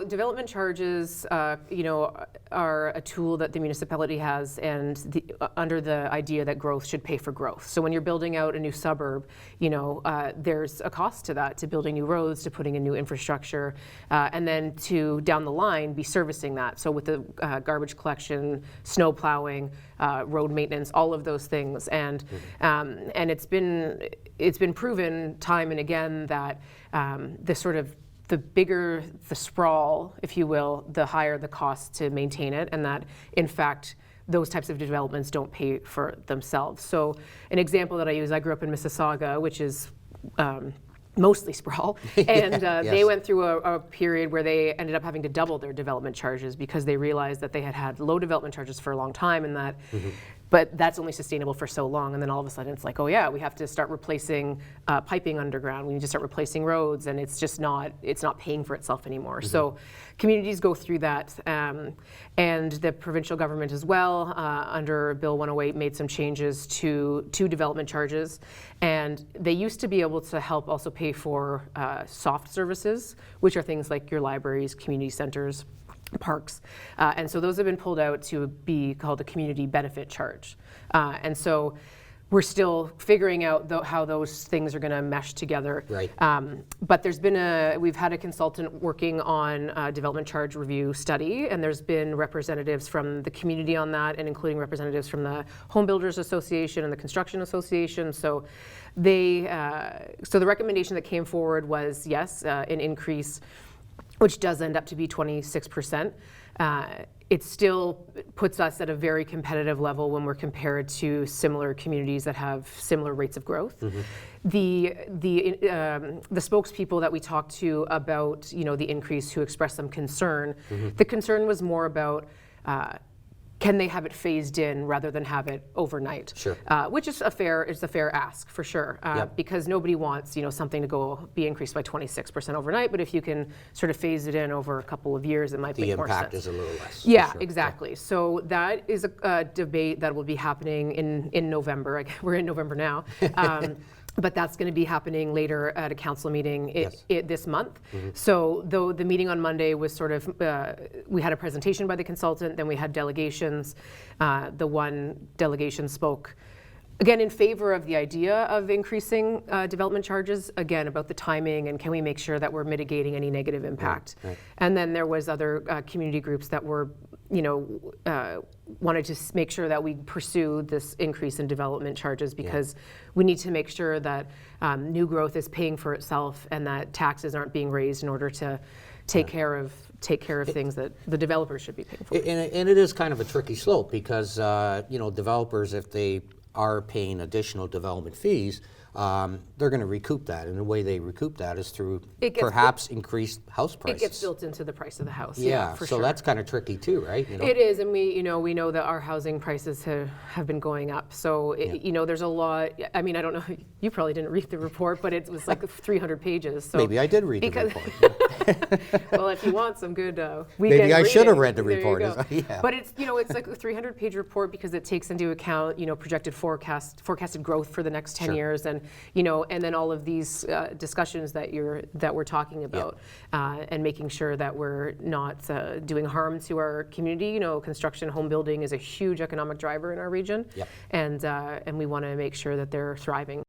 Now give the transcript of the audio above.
development charges, are a tool that the municipality has, and under the idea that growth should pay for growth. So when you're building out a new suburb, there's a cost to that, to building new roads, to putting in new infrastructure, and then to down the line be servicing that. So with the garbage collection, snow plowing, road maintenance, all of those things, and it's been proven time and again that the bigger the sprawl, if you will, the higher the cost to maintain it, and that, in fact, those types of developments don't pay for themselves. So an example that I use, I grew up in Mississauga, which is mostly sprawl, and they went through a period where they ended up having to double their development charges because they realized that they had low development charges for a long time, and that but that's only sustainable for so long, and then all of a sudden it's like, oh yeah, we have to start replacing piping underground, we need to start replacing roads, and it's not paying for itself anymore. So communities go through that, and the provincial government as well, under Bill 108, made some changes to development charges, and they used to be able to help also pay for soft services, which are things like your libraries, community centers, parks, and so those have been pulled out to be called a community benefit charge, and so we're still figuring out how those things are going to mesh together. Right. But we've had a consultant working on a development charge review study, and there's been representatives from the community on that, and including representatives from the Home Builders Association and the Construction Association. So the recommendation that came forward was yes, an increase, which does end up to be 26%. It still puts us at a very competitive level when we're compared to similar communities that have similar rates of growth. The spokespeople that we talked to about the increase, who expressed some concern, the concern was more about can they have it phased in rather than have it overnight? Sure. Which is a fair ask for sure, because nobody wants something to be increased by 26% overnight. But if you can sort of phase it in over a couple of years, it might make more sense. The impact is a little less. Yeah, sure. exactly. So that is a debate that will be happening in November. We're in November now. But that's going to be happening later at a council meeting this month. So though the meeting on Monday was sort of, we had a presentation by the consultant, then we had delegations. The one delegation spoke, again, in favor of the idea of increasing development charges, again, about the timing and can we make sure that we're mitigating any negative impact. Right. And then there was other community groups that were, wanted to make sure that we pursue this increase in development charges because we need to make sure that new growth is paying for itself and that taxes aren't being raised in order to take care of things that the developers should be paying for. And it is kind of a tricky slope because developers, if they are paying additional development fees, they're going to recoup that, and the way they recoup that is through perhaps increased house prices. It gets built into the price of the house. Yeah, for so sure. that's kind of tricky too, right? It is, and we know that our housing prices have been going up. So there's a lot. I mean, I don't know. You probably didn't read the report, but it was like 300 300 So maybe I did read the report. Well, if you want some good maybe I should have read the report. But it's it's like a 300-page report because it takes into account projected forecasted growth for the next 10 years, and then all of these discussions that we're talking about, and making sure that we're not doing harm to our community. Construction, home building is a huge economic driver in our region, and we want to make sure that they're thriving.